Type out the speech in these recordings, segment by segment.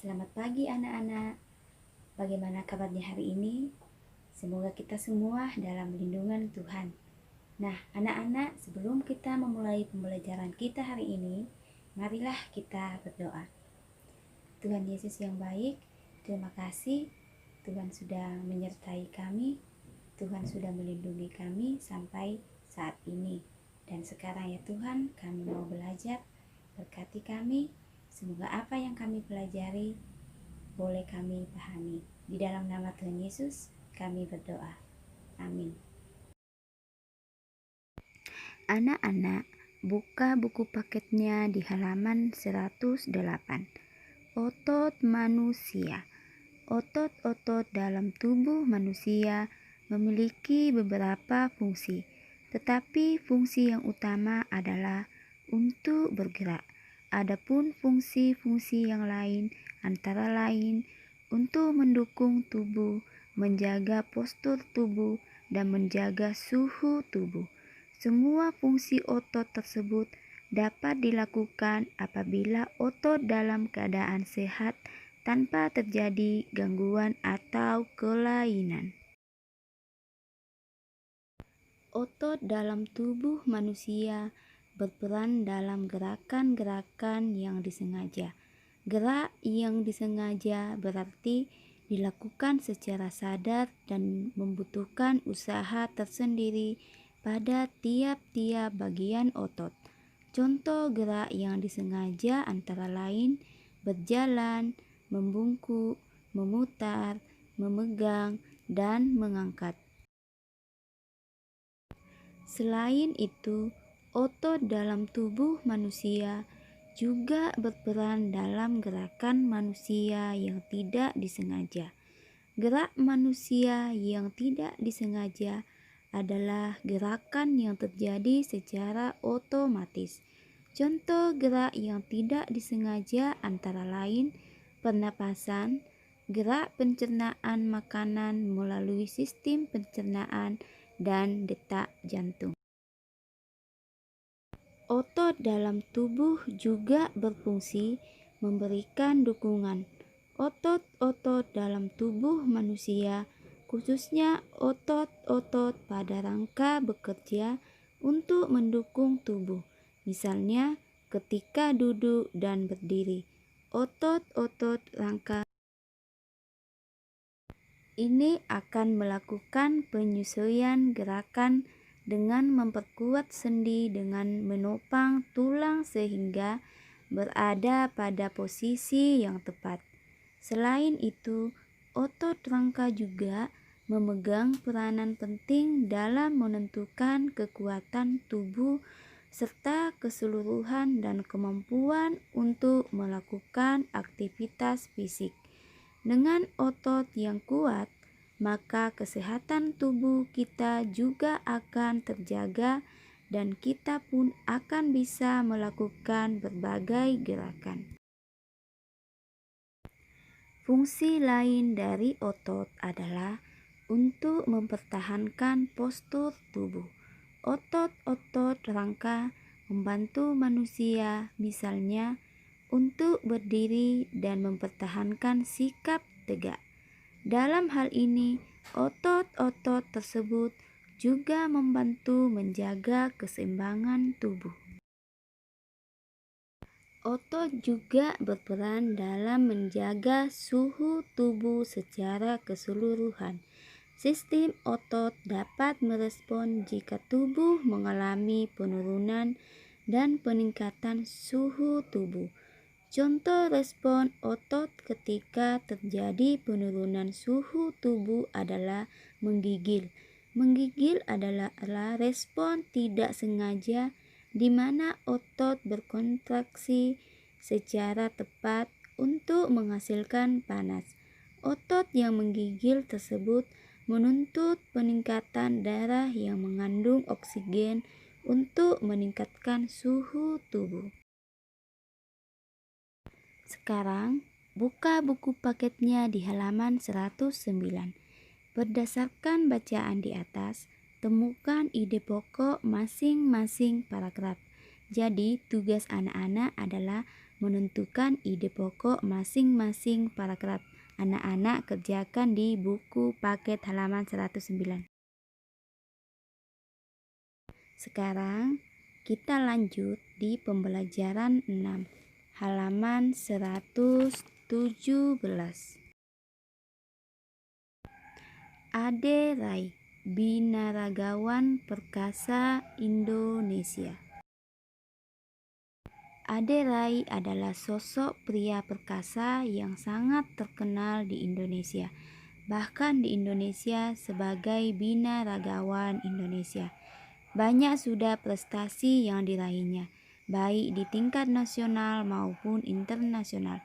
Selamat pagi anak-anak. Bagaimana kabarnya hari ini? Semoga kita semua dalam lindungan Tuhan. Nah, anak-anak, sebelum kita memulai pembelajaran kita hari ini, marilah kita berdoa. Tuhan Yesus yang baik, terima kasih Tuhan sudah menyertai kami. Tuhan sudah melindungi kami sampai saat ini. Dan sekarang ya Tuhan, kami mau belajar. Berkati kami. Semoga apa yang kami pelajari boleh kami pahami. Di dalam nama Tuhan Yesus kami berdoa. Amin. Anak-anak, buka buku paketnya di halaman 108. Otot manusia. Otot-otot dalam tubuh manusia memiliki beberapa fungsi, tetapi fungsi yang utama adalah untuk bergerak. Adapun fungsi-fungsi yang lain antara lain untuk mendukung tubuh, menjaga postur tubuh, dan menjaga suhu tubuh. Semua fungsi otot tersebut dapat dilakukan apabila otot dalam keadaan sehat tanpa terjadi gangguan atau kelainan. Otot dalam tubuh manusia berperan dalam gerakan-gerakan yang disengaja. Gerak yang disengaja berarti dilakukan secara sadar dan membutuhkan usaha tersendiri pada tiap-tiap bagian otot. Contoh gerak yang disengaja antara lain berjalan, membungkuk, memutar, memegang, dan mengangkat. Selain itu, otot dalam tubuh manusia juga berperan dalam gerakan manusia yang tidak disengaja. Gerak manusia yang tidak disengaja adalah gerakan yang terjadi secara otomatis. Contoh gerak yang tidak disengaja antara lain pernapasan, gerak pencernaan makanan melalui sistem pencernaan, dan detak jantung. Otot dalam tubuh juga berfungsi memberikan dukungan. Otot-otot dalam tubuh manusia, khususnya otot-otot pada rangka, bekerja untuk mendukung tubuh. Misalnya, ketika duduk dan berdiri, otot-otot rangka ini akan melakukan penyesuaian gerakan dengan memperkuat sendi dengan menopang tulang sehingga berada pada posisi yang tepat. Selain itu, otot rangka juga memegang peranan penting dalam menentukan kekuatan tubuh serta keseluruhan dan kemampuan untuk melakukan aktivitas fisik. Dengan otot yang kuat, maka kesehatan tubuh kita juga akan terjaga dan kita pun akan bisa melakukan berbagai gerakan. Fungsi lain dari otot adalah untuk mempertahankan postur tubuh. Otot-otot rangka membantu manusia misalnya untuk berdiri dan mempertahankan sikap tegak. Dalam hal ini, otot-otot tersebut juga membantu menjaga keseimbangan tubuh. Otot juga berperan dalam menjaga suhu tubuh secara keseluruhan. Sistem otot dapat merespon jika tubuh mengalami penurunan dan peningkatan suhu tubuh. Contoh respon otot ketika terjadi penurunan suhu tubuh adalah menggigil. Menggigil adalah respon tidak sengaja di mana otot berkontraksi secara tepat untuk menghasilkan panas. Otot yang menggigil tersebut menuntut peningkatan darah yang mengandung oksigen untuk meningkatkan suhu tubuh. Sekarang, buka buku paketnya di halaman 109. Berdasarkan bacaan di atas, temukan ide pokok masing-masing paragraf. Jadi, tugas anak-anak adalah menentukan ide pokok masing-masing paragraf. Anak-anak kerjakan di buku paket halaman 109. Sekarang kita lanjut di pembelajaran 6, halaman 117. Ade Rai, Binaragawan Perkasa Indonesia. Ade Rai adalah sosok pria perkasa yang sangat terkenal di Indonesia, bahkan di Indonesia sebagai binaragawan Indonesia. Banyak sudah prestasi yang diraihnya, baik di tingkat nasional maupun internasional.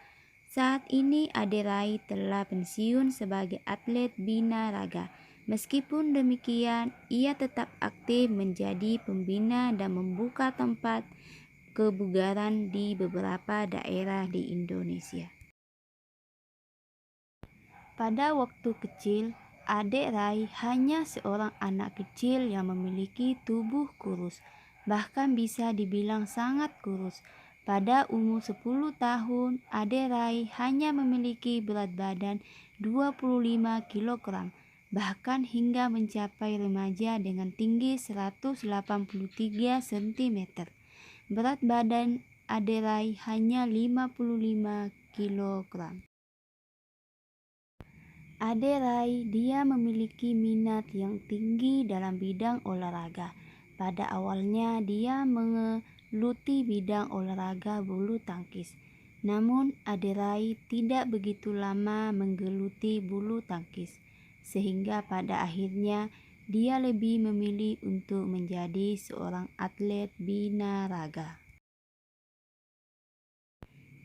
Saat ini Ade Rai telah pensiun sebagai atlet binaraga. Meskipun demikian, ia tetap aktif menjadi pembina dan membuka tempat kebugaran di beberapa daerah di Indonesia. Pada waktu kecil, Ade Rai hanya seorang anak kecil yang memiliki tubuh kurus, bahkan bisa dibilang sangat kurus. Pada umur 10 tahun, Ade Rai hanya memiliki berat badan 25 kg, bahkan hingga mencapai remaja dengan tinggi 183 cm. Berat badan Ade Rai hanya 55 kg. Ade Rai dia memiliki minat yang tinggi dalam bidang olahraga. Pada awalnya dia menggeluti bidang olahraga bulu tangkis. Namun Ade Rai tidak begitu lama menggeluti bulu tangkis, sehingga pada akhirnya dia lebih memilih untuk menjadi seorang atlet binaraga.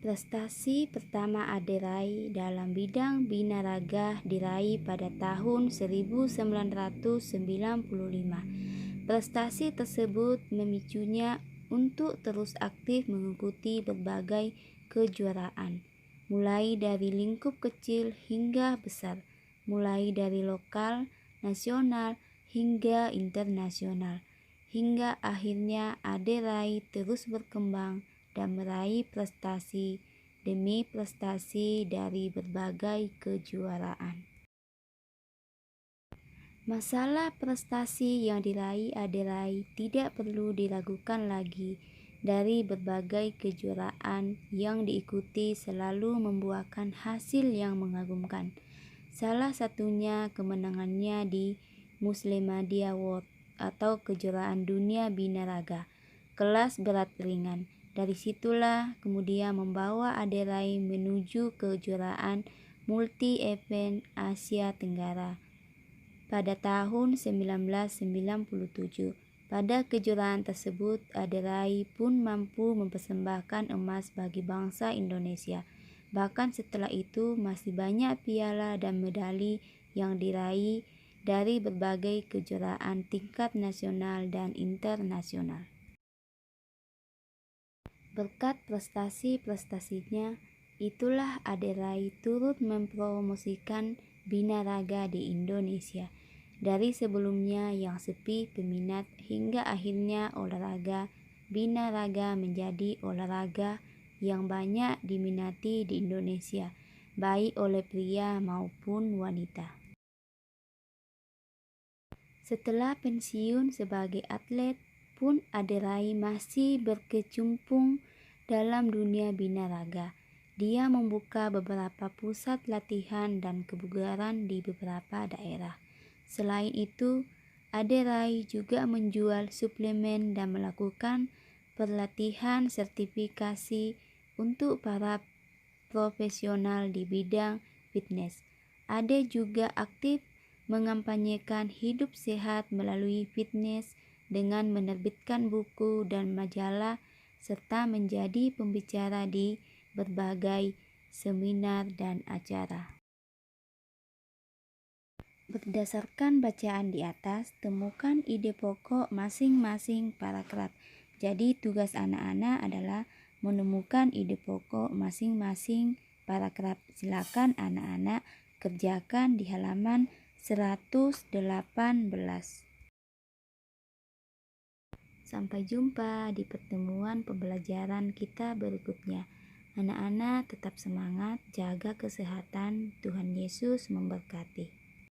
Prestasi pertama Ade Rai dalam bidang binaraga diraih pada tahun 1995. Prestasi tersebut memicunya untuk terus aktif mengikuti berbagai kejuaraan, mulai dari lingkup kecil hingga besar, mulai dari lokal, nasional, hingga internasional. Hingga akhirnya Ade Rai terus berkembang dan meraih prestasi demi prestasi dari berbagai kejuaraan. Masalah prestasi yang diraih Ade Rai tidak perlu diragukan lagi. Dari berbagai kejuaraan yang diikuti selalu membuahkan hasil yang mengagumkan. Salah satunya kemenangannya di Muslimadia World atau kejuaraan dunia binaraga kelas berat ringan. Dari situlah kemudian membawa Ade Rai menuju kejuaraan multi-event Asia Tenggara pada tahun 1997. Pada kejuaraan tersebut, Ade Rai pun mampu mempersembahkan emas bagi bangsa Indonesia. Bahkan setelah itu masih banyak piala dan medali yang diraih dari berbagai kejuaraan tingkat nasional dan internasional. Berkat prestasi-prestasinya, itulah Ade Rai turut mempromosikan binaraga di Indonesia. Dari sebelumnya yang sepi peminat hingga akhirnya olahraga binaraga menjadi olahraga yang banyak diminati di Indonesia, baik oleh pria maupun wanita. Setelah pensiun sebagai atlet pun Ade Rai masih berkecimpung dalam dunia binaraga. Dia membuka beberapa pusat latihan dan kebugaran di beberapa daerah. Selain itu, Ade Rai juga menjual suplemen dan melakukan pelatihan sertifikasi untuk para profesional di bidang fitness. Ade juga aktif mengampanyekan hidup sehat melalui fitness dengan menerbitkan buku dan majalah serta menjadi pembicara di berbagai seminar dan acara. Berdasarkan bacaan di atas, temukan ide pokok masing-masing paragraf. Jadi tugas anak-anak adalah menemukan ide pokok masing-masing paragraf. Silakan anak-anak kerjakan di halaman 118. Sampai jumpa di pertemuan pembelajaran kita berikutnya. Anak-anak tetap semangat, jaga kesehatan. Tuhan Yesus memberkati.